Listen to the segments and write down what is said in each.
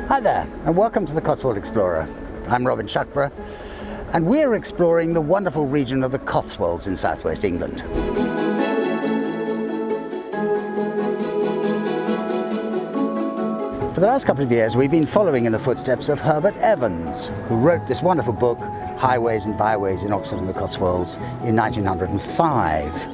Hi there, and welcome to the Cotswold Explorer. I'm Robin Shuckburgh, and we're exploring the wonderful region of the Cotswolds in southwest England. For the last couple of years, we've been following in the footsteps of Herbert Evans, who wrote this wonderful book, Highways and Byways in Oxford and the Cotswolds, in 1905.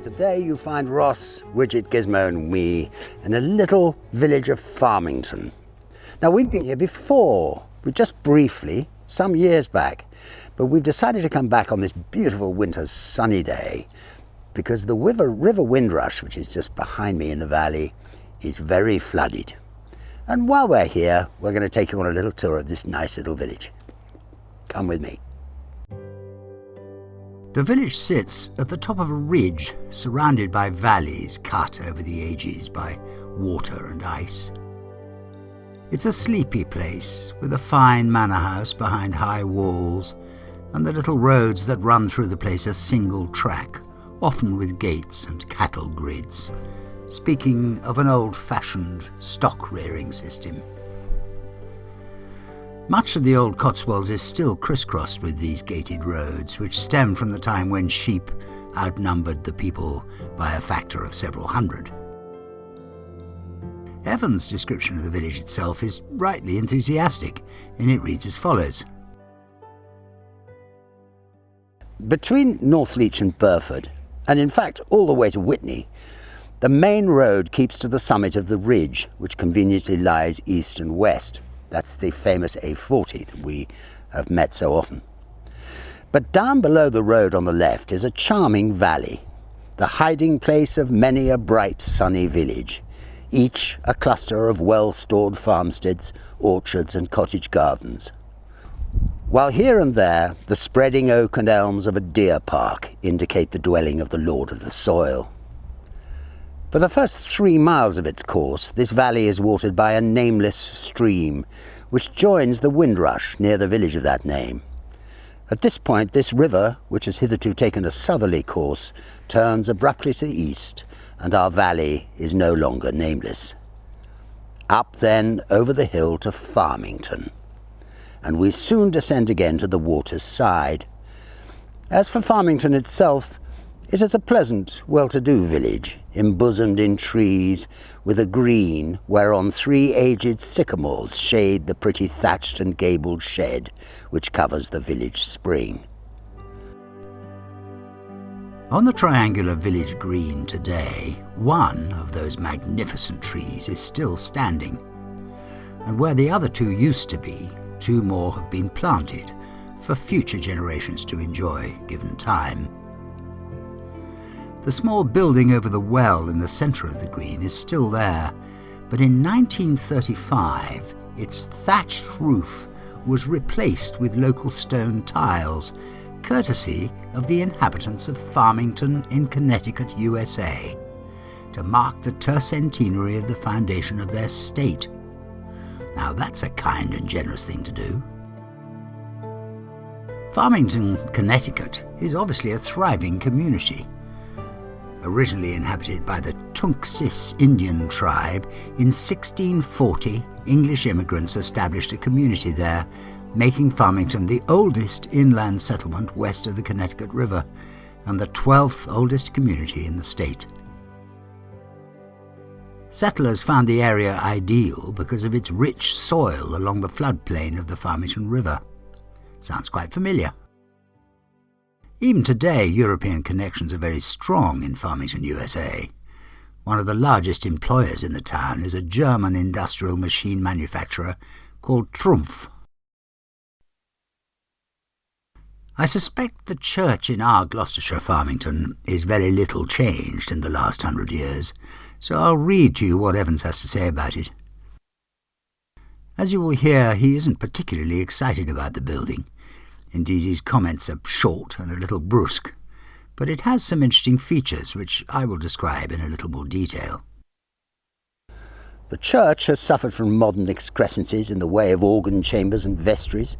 Today you find Ross, Widget, Gizmo and me in a little village of Farmington. Now we've been here before, just briefly, some years back, but we've decided to come back on this beautiful winter's sunny day because the river Windrush, which is just behind me in the valley, is very flooded. And while we're here, we're going to take you on a little tour of this nice little village. Come with me. The village sits at the top of a ridge surrounded by valleys cut over the ages by water and ice. It's a sleepy place with a fine manor house behind high walls, and the little roads that run through the place are single track, often with gates and cattle grids, speaking of an old-fashioned stock rearing system. Much of the old Cotswolds is still crisscrossed with these gated roads, which stem from the time when sheep outnumbered the people by a factor of several hundred. Evans' description of the village itself is rightly enthusiastic, and it reads as follows. Between Northleach and Burford, and in fact all the way to Witney, the main road keeps to the summit of the ridge, which conveniently lies east and west. That's the famous A40 that we have met so often. But down below the road on the left is a charming valley, the hiding place of many a bright sunny village, each a cluster of well-stored farmsteads, orchards and cottage gardens. While here and there the spreading oak and elms of a deer park indicate the dwelling of the lord of the soil. For the first 3 miles of its course, this valley is watered by a nameless stream, which joins the Windrush near the village of that name. At this point, this river, which has hitherto taken a southerly course, turns abruptly to the east, and our valley is no longer nameless. Up then, over the hill to Farmington, and we soon descend again to the water's side. As for Farmington itself, it is a pleasant, well-to-do village, embosomed in trees, with a green whereon 3 aged sycamores shade the pretty thatched and gabled shed which covers the village spring. On the triangular village green today, one of those magnificent trees is still standing, and where the other 2 used to be, 2 more have been planted for future generations to enjoy, given time. The small building over the well in the centre of the green is still there, but in 1935 its thatched roof was replaced with local stone tiles, courtesy of the inhabitants of Farmington in Connecticut, USA, to mark the tercentenary of the foundation of their state. Now that's a kind and generous thing to do. Farmington, Connecticut is obviously a thriving community. Originally inhabited by the Tunxis Indian tribe, in 1640 English immigrants established a community there, making Farmington the oldest inland settlement west of the Connecticut River and the 12th oldest community in the state. Settlers found the area ideal because of its rich soil along the floodplain of the Farmington River. Sounds quite familiar. Even today, European connections are very strong in Farmington, USA. One of the largest employers in the town is a German industrial machine manufacturer called Trumpf. I suspect the church in our Gloucestershire Farmington is very little changed in the last 100 years, so I'll read to you what Evans has to say about it. As you will hear, he isn't particularly excited about the building. Indeed, his comments are short and a little brusque, but it has some interesting features which I will describe in a little more detail. The church has suffered from modern excrescences in the way of organ chambers and vestries,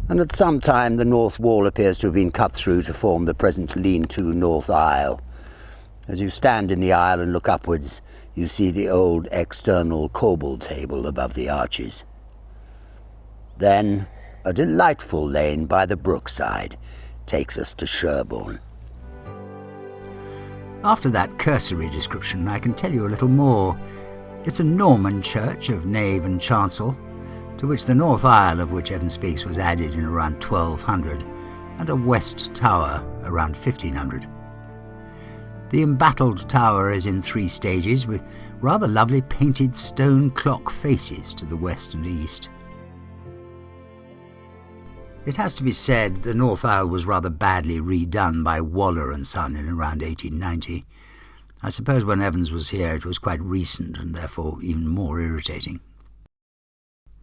and at some time the north wall appears to have been cut through to form the present lean-to north aisle. As you stand in the aisle and look upwards, you see the old external corbel table above the arches. Then a delightful lane by the brookside takes us to Sherborne. After that cursory description, I can tell you a little more. It's a Norman church of nave and chancel, to which the north aisle of which Evan speaks was added in around 1200, and a west tower around 1500. The embattled tower is in 3 stages, with rather lovely painted stone clock faces to the west and east. It has to be said the north aisle was rather badly redone by Waller and Son in around 1890. I suppose when Evans was here it was quite recent and therefore even more irritating.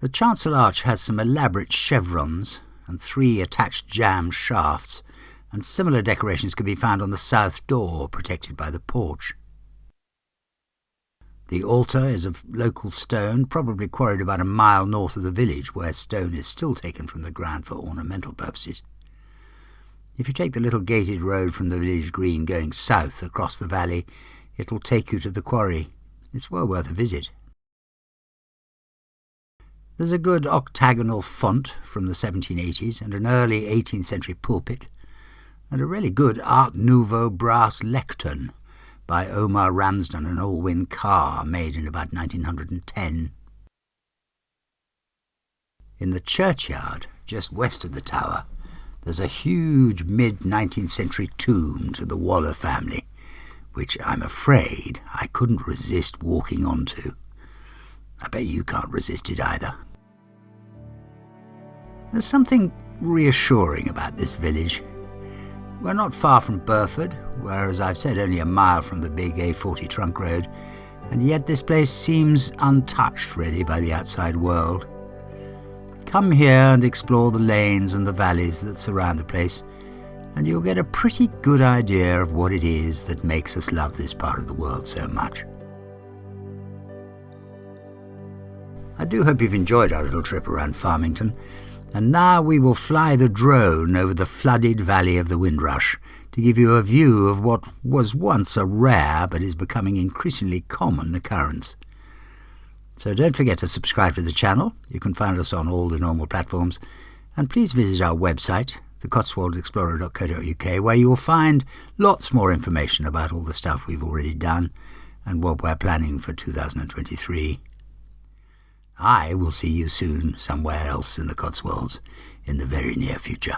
The chancel arch has some elaborate chevrons and 3 attached jamb shafts, and similar decorations can be found on the south door, protected by the porch. The altar is of local stone, probably quarried about a mile north of the village, where stone is still taken from the ground for ornamental purposes. If you take the little gated road from the village green going south across the valley, it will take you to the quarry. It's well worth a visit. There's a good octagonal font from the 1780s and an early 18th century pulpit, and a really good Art Nouveau brass lectern by Omar Ramsden and Alwyn Carr, made in about 1910. In the churchyard, just west of the tower, there's a huge mid-19th century tomb to the Waller family, which I'm afraid I couldn't resist walking onto. I bet you can't resist it either. There's something reassuring about this village. We're not far from Burford, where, as I've said, only a mile from the big A40 trunk road, and yet this place seems untouched really by the outside world. Come here and explore the lanes and the valleys that surround the place, and you'll get a pretty good idea of what it is that makes us love this part of the world so much. I do hope you've enjoyed our little trip around Farmington, and now we will fly the drone over the flooded valley of the Windrush to give you a view of what was once a rare but is becoming increasingly common occurrence. So don't forget to subscribe to the channel. You can find us on all the normal platforms, and please visit our website, thecotswoldexplorer.co.uk, where you'll find lots more information about all the stuff we've already done and what we're planning for 2023. I will see you soon somewhere else in the Cotswolds in the very near future.